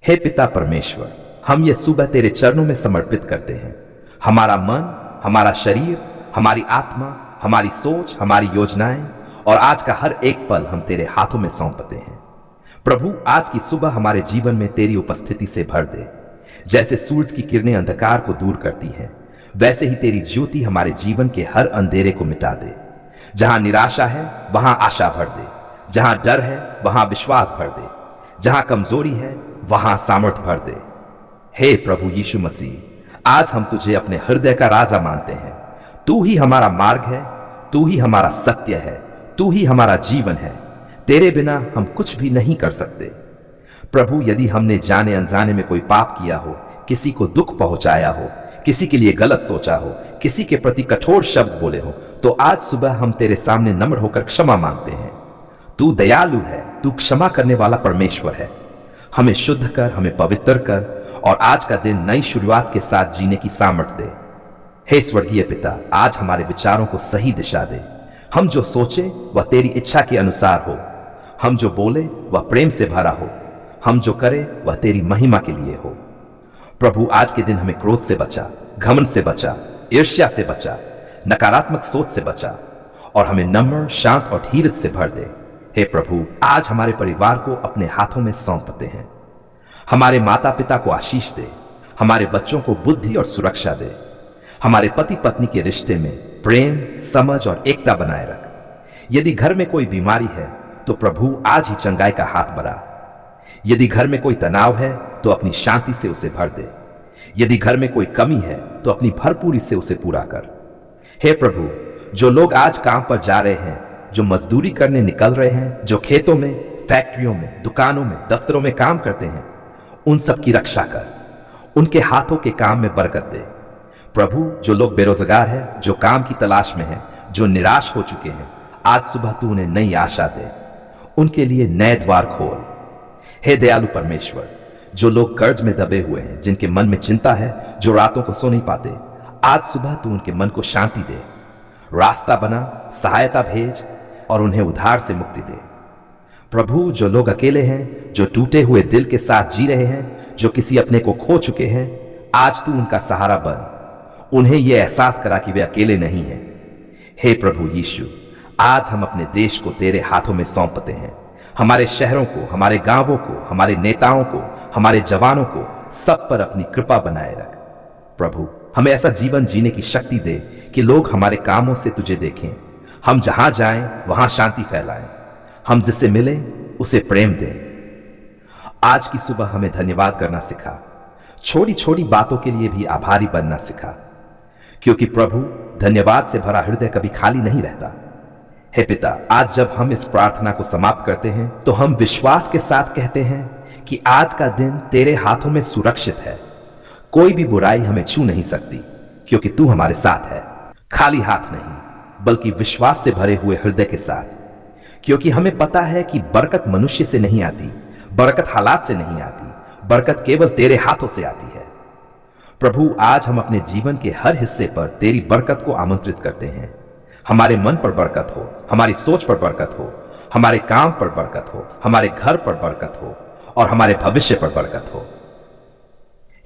हे पिता परमेश्वर, हम ये सुबह तेरे चरणों में समर्पित करते हैं। हमारा मन, हमारा शरीर, हमारी आत्मा, हमारी सोच, हमारी योजनाएं और आज का हर एक पल हम तेरे हाथों में सौंपते हैं। प्रभु, आज की सुबह हमारे जीवन में तेरी उपस्थिति से भर दे। जैसे सूरज की किरणें अंधकार को दूर करती हैं, वैसे ही तेरी ज्योति हमारे जीवन के हर अंधेरे को मिटा दे। जहां निराशा है वहां आशा भर दे, जहां डर है वहां विश्वास भर दे, जहां कमजोरी है वहां सामर्थ्य भर दे। हे प्रभु यीशु मसीह, आज हम तुझे अपने हृदय का राजा मानते हैं। तू ही हमारा मार्ग है, तू ही हमारा सत्य है, तू ही हमारा जीवन है। तेरे बिना हम कुछ भी नहीं कर सकते। प्रभु, यदि हमने जाने अनजाने में कोई पाप किया हो, किसी को दुख पहुंचाया हो, किसी के लिए गलत सोचा हो, किसी के प्रति कठोर शब्द बोले हो, तो आज सुबह हम तेरे सामने नम्र होकर क्षमा मांगते हैं। तू दयालु है, तू क्षमा करने वाला परमेश्वर है। हमें शुद्ध कर, हमें पवित्र कर और आज का दिन नई शुरुआत के साथ जीने की सामर्थ्य दे। हे स्वर्गीय पिता, आज हमारे विचारों को सही दिशा दे। हम जो सोचे वह तेरी इच्छा के अनुसार हो, हम जो बोले वह प्रेम से भरा हो, हम जो करें वह तेरी महिमा के लिए हो। प्रभु, आज के दिन हमें क्रोध से बचा, घमंड से बचा, ईर्ष्या से बचा, नकारात्मक सोच से बचा और हमें नम्र, शांत और धीरज से भर दे। हे प्रभु, आज हमारे परिवार को अपने हाथों में सौंपते हैं। हमारे माता पिता को आशीष दे, हमारे बच्चों को बुद्धि और सुरक्षा दे, हमारे पति पत्नी के रिश्ते में प्रेम, समझ और एकता बनाए रख। यदि घर में कोई बीमारी है तो प्रभु आज ही चंगाई का हाथ बढ़ा। यदि घर में कोई तनाव है तो अपनी शांति से उसे भर दे। यदि घर में कोई कमी है तो अपनी भरपूरी से उसे पूरा कर। हे प्रभु, जो लोग आज काम पर जा रहे हैं, जो मजदूरी करने निकल रहे हैं, जो खेतों में, फैक्ट्रियों में, दुकानों में, दफ्तरों में काम करते हैं, उन सब की रक्षा कर। उनके हाथों के काम में बरकत दे। प्रभु, जो लोग बेरोजगार हैं, जो काम की तलाश में हैं, जो निराश हो चुके हैं, आज सुबह तू उन्हें नई आशा दे, उनके लिए नए द्वार खोल। हे दयालु परमेश्वर, जो लोग कर्ज में दबे हुए हैं, जिनके मन में चिंता है, जो रातों को सो नहीं पाते, आज सुबह तू उनके मन को शांति दे, रास्ता बना, सहायता भेज और उन्हें उधार से मुक्ति दे। प्रभु, जो लोग अकेले हैं, जो टूटे हुए दिल के साथ जी रहे हैं, जो किसी अपने को खो चुके हैं, आज तू उनका सहारा बन। उन्हें यह एहसास करा कि वे अकेले नहीं हैं। हे प्रभु यीशु, आज हम अपने देश को तेरे हाथों में सौंपते हैं। हमारे शहरों को, हमारे गांवों को, हमारे नेताओं को, हमारे जवानों को, सब पर अपनी कृपा बनाए रख। प्रभु, हमें ऐसा जीवन जीने की शक्ति दे कि लोग हमारे कामों से तुझे देखें। हम जहां जाएं वहां शांति फैलाएं। हम जिससे मिलें उसे प्रेम दें। आज की सुबह हमें धन्यवाद करना सिखा। छोटी छोटी बातों के लिए भी आभारी बनना सिखा, क्योंकि प्रभु, धन्यवाद से भरा हृदय कभी खाली नहीं रहता। हे पिता, आज जब हम इस प्रार्थना को समाप्त करते हैं तो हम विश्वास के साथ कहते हैं कि आज का दिन तेरे हाथों में सुरक्षित है। कोई भी बुराई हमें छू नहीं सकती, क्योंकि तू हमारे साथ है। खाली हाथ नहीं, बल्कि विश्वास से भरे हुए हृदय के साथ, क्योंकि हमें पता है कि बरकत मनुष्य से नहीं आती, बरकत हालात से नहीं आती, बरकत केवल तेरे हाथों से आती है। प्रभु, आज हम अपने जीवन के हर हिस्से पर तेरी बरकत को आमंत्रित करते हैं। हमारे मन पर बरकत हो, हमारी सोच पर बरकत हो, हमारे काम पर बरकत हो, हमारे घर पर बरकत हो और हमारे भविष्य पर बरकत हो।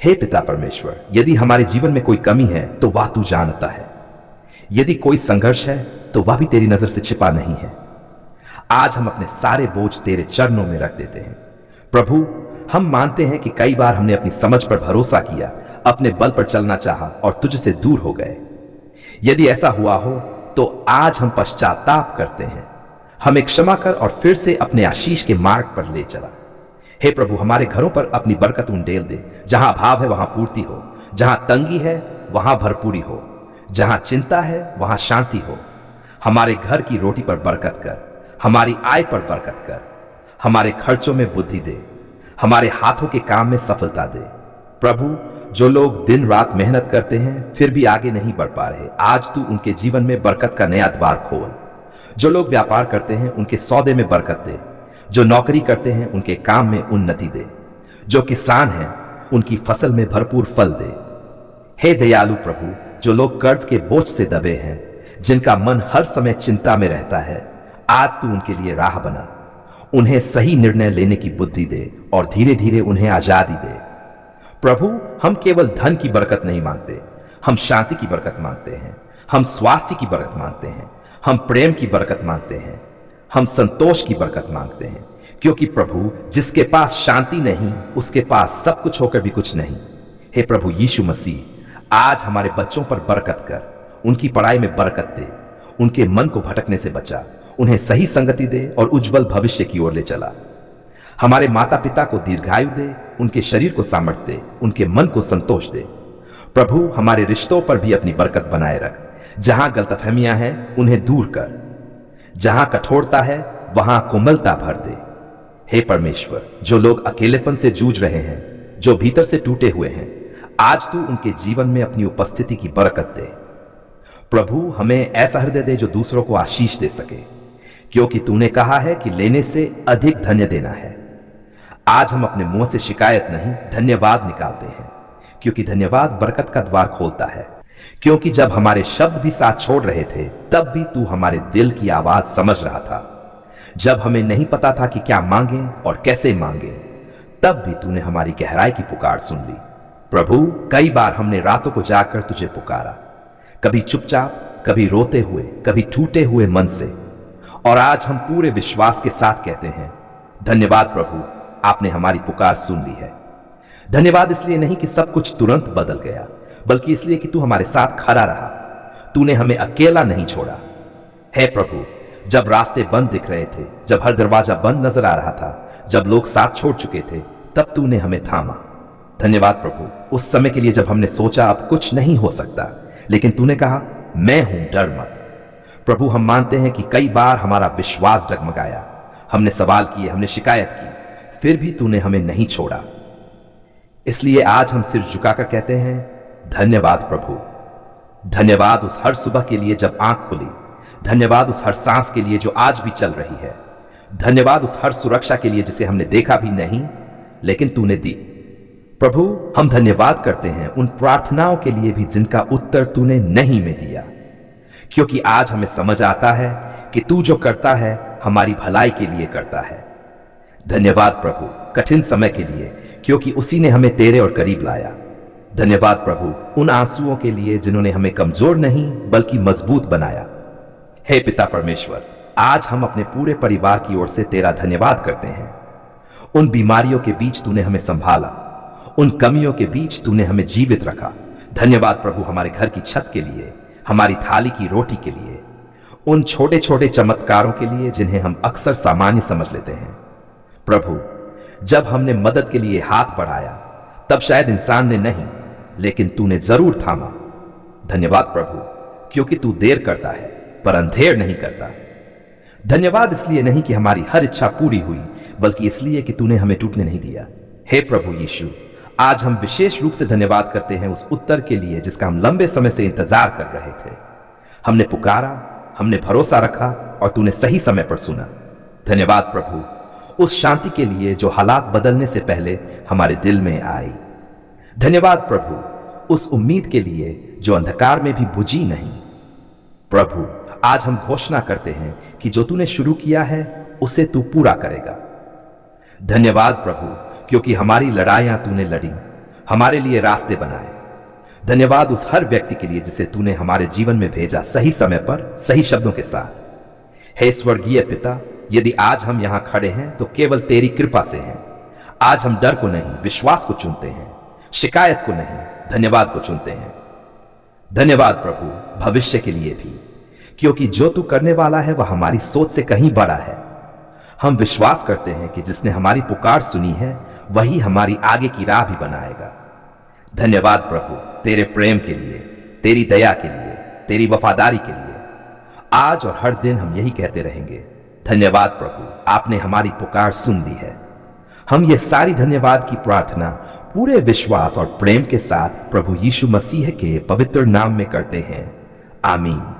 हे पिता परमेश्वर, यदि हमारे जीवन में कोई कमी है तो वह तू जानता है। यदि कोई संघर्ष है तो वह भी तेरी नजर से छिपा नहीं है। आज हम अपने सारे बोझ तेरे चरणों में रख देते हैं। प्रभु, हम मानते हैं कि कई बार हमने अपनी समझ पर भरोसा किया, अपने बल पर चलना चाहा और तुझसे दूर हो गए। यदि ऐसा हुआ हो तो आज हम पश्चाताप करते हैं। हमें क्षमा कर और फिर से अपने आशीष के मार्ग पर ले चला। हे प्रभु, हमारे घरों पर अपनी बरकत उंडेल दे। जहां अभाव है वहां पूर्ति हो, जहां तंगी है वहां भरपूरी हो, जहां चिंता है वहां शांति हो। हमारे घर की रोटी पर बरकत कर, हमारी आय पर बरकत कर, हमारे खर्चों में बुद्धि दे, हमारे हाथों के काम में सफलता दे। प्रभु, जो लोग दिन रात मेहनत करते हैं फिर भी आगे नहीं बढ़ पा रहे, आज तू उनके जीवन में बरकत का नया द्वार खोल। जो लोग व्यापार करते हैं उनके सौदे में बरकत दे, जो नौकरी करते हैं उनके काम में उन्नति दे, जो किसान हैं उनकी फसल में भरपूर फल दे। हे दयालु प्रभु, जो लोग कर्ज के बोझ से दबे हैं, जिनका मन हर समय चिंता में रहता है, आज तू उनके लिए राह बना। उन्हें सही निर्णय लेने की बुद्धि दे और धीरे धीरे उन्हें आजादी दे। प्रभु, हम केवल धन की बरकत नहीं मांगते, हम शांति की बरकत मांगते हैं, हम स्वास्थ्य की बरकत मांगते हैं, हम प्रेम की बरकत मांगते हैं, हम संतोष की बरकत मांगते हैं। क्योंकि प्रभु, जिसके पास शांति नहीं उसके पास सब कुछ होकर भी कुछ नहीं। हे प्रभु यीशु मसीह, आज हमारे बच्चों पर बरकत कर, उनकी पढ़ाई में बरकत दे, उनके मन को भटकने से बचा, उन्हें सही संगति दे और उज्जवल भविष्य की ओर ले चला। हमारे माता पिता को दीर्घायु दे, उनके शरीर को सामर्थ्य दे, उनके मन को संतोष दे। प्रभु, हमारे रिश्तों पर भी अपनी बरकत बनाए रख। जहां गलतफहमियां हैं उन्हें दूर कर, जहां कठोरता है वहां कोमलता भर दे। हे परमेश्वर, जो लोग अकेलेपन से जूझ रहे हैं, जो भीतर से टूटे हुए हैं, आज तू उनके जीवन में अपनी उपस्थिति की बरकत दे। प्रभु, हमें ऐसा हृदय दे जो दूसरों को आशीष दे सके, क्योंकि तूने कहा है कि लेने से अधिक धन्य देना है। आज हम अपने मुंह से शिकायत नहीं, धन्यवाद निकालते हैं, क्योंकि धन्यवाद बरकत का द्वार खोलता है। क्योंकि जब हमारे शब्द भी साथ छोड़ रहे थे, तब भी तू हमारे दिल की आवाज समझ रहा था। जब हमें नहीं पता था कि क्या मांगे और कैसे मांगे, तब भी तूने हमारी गहराई की पुकार सुन ली। प्रभु, कई बार हमने रातों को जाकर तुझे पुकारा, कभी चुपचाप, कभी रोते हुए, कभी टूटे हुए मन से। और आज हम पूरे विश्वास के साथ कहते हैं, धन्यवाद प्रभु, आपने हमारी पुकार सुन ली है। धन्यवाद इसलिए नहीं कि सब कुछ तुरंत बदल गया, बल्कि इसलिए कि तू हमारे साथ खड़ा रहा। तूने हमें अकेला नहीं छोड़ा। हे प्रभु, जब रास्ते बंद दिख रहे थे, जब हर दरवाजा बंद नजर आ रहा था, जब लोग साथ छोड़ चुके थे, तब तूने हमें थामा। धन्यवाद प्रभु, उस समय के लिए जब हमने सोचा अब कुछ नहीं हो सकता, लेकिन तूने कहा मैं हूं, डर मत। प्रभु, हम मानते हैं कि कई बार हमारा विश्वास डगमगाया, हमने सवाल किए, हमने शिकायत की, फिर भी तूने हमें नहीं छोड़ा। इसलिए आज हम सिर झुकाकर कहते हैं, धन्यवाद प्रभु। धन्यवाद उस हर सुबह के लिए जब आंख खुली, धन्यवाद उस हर सांस के लिए जो आज भी चल रही है, धन्यवाद उस हर सुरक्षा के लिए जिसे हमने देखा भी नहीं लेकिन तूने दी। प्रभु, हम धन्यवाद करते हैं उन प्रार्थनाओं के लिए भी जिनका उत्तर तूने नहीं में दिया, क्योंकि आज हमें समझ आता है कि तू जो करता है हमारी भलाई के लिए करता है। धन्यवाद प्रभु कठिन समय के लिए, क्योंकि उसी ने हमें तेरे और करीब लाया। धन्यवाद प्रभु उन आंसुओं के लिए जिन्होंने हमें कमजोर नहीं बल्कि मजबूत बनाया। हे पिता परमेश्वर, आज हम अपने पूरे परिवार की ओर से तेरा धन्यवाद करते हैं। उन बीमारियों के बीच तूने हमें संभाला, उन कमियों के बीच तूने हमें जीवित रखा। धन्यवाद प्रभु हमारे घर की छत के लिए, हमारी थाली की रोटी के लिए, उन छोटे छोटे चमत्कारों के लिए जिन्हें हम अक्सर सामान्य समझ लेते हैं। प्रभु, जब हमने मदद के लिए हाथ बढ़ाया तब शायद इंसान ने नहीं, लेकिन तूने जरूर थामा। धन्यवाद प्रभु, क्योंकि तू देर करता है पर अंधेर नहीं करता। धन्यवाद इसलिए नहीं कि हमारी हर इच्छा पूरी हुई, बल्कि इसलिए कि तूने हमें टूटने नहीं दिया। हे प्रभु यीशु, आज हम विशेष रूप से धन्यवाद करते हैं उस उत्तर के लिए जिसका हम लंबे समय से इंतजार कर रहे थे। हमने पुकारा, हमने भरोसा रखा और तूने सही समय पर सुना। धन्यवाद प्रभु उस शांति के लिए जो हालात बदलने से पहले हमारे दिल में आई। धन्यवाद प्रभु उस उम्मीद के लिए जो अंधकार में भी बुझी नहीं। प्रभु, आज हम घोषणा करते हैं कि जो तूने शुरू किया है उसे तू पूरा करेगा। धन्यवाद प्रभु, क्योंकि हमारी लड़ाइयां तूने लड़ी, हमारे लिए रास्ते बनाए। धन्यवाद उस हर व्यक्ति के लिए जिसे तूने हमारे जीवन में भेजा, सही समय पर सही शब्दों के साथ। हे स्वर्गीय पिता, यदि आज हम यहां खड़े हैं तो केवल तेरी कृपा से हैं। आज हम डर को नहीं, विश्वास को चुनते हैं, शिकायत को नहीं, धन्यवाद को चुनते हैं। धन्यवाद प्रभु भविष्य के लिए भी, क्योंकि जो तू करने वाला है वह हमारी सोच से कहीं बड़ा है। हम विश्वास करते हैं कि जिसने हमारी पुकार सुनी है वही हमारी आगे की राह भी बनाएगा। धन्यवाद प्रभु तेरे प्रेम के लिए, तेरी दया के लिए, तेरी वफादारी के लिए। आज और हर दिन हम यही कहते रहेंगे, धन्यवाद प्रभु आपने हमारी पुकार सुन ली है। हम ये सारी धन्यवाद की प्रार्थना पूरे विश्वास और प्रेम के साथ प्रभु यीशु मसीह के पवित्र नाम में करते हैं। आमीन।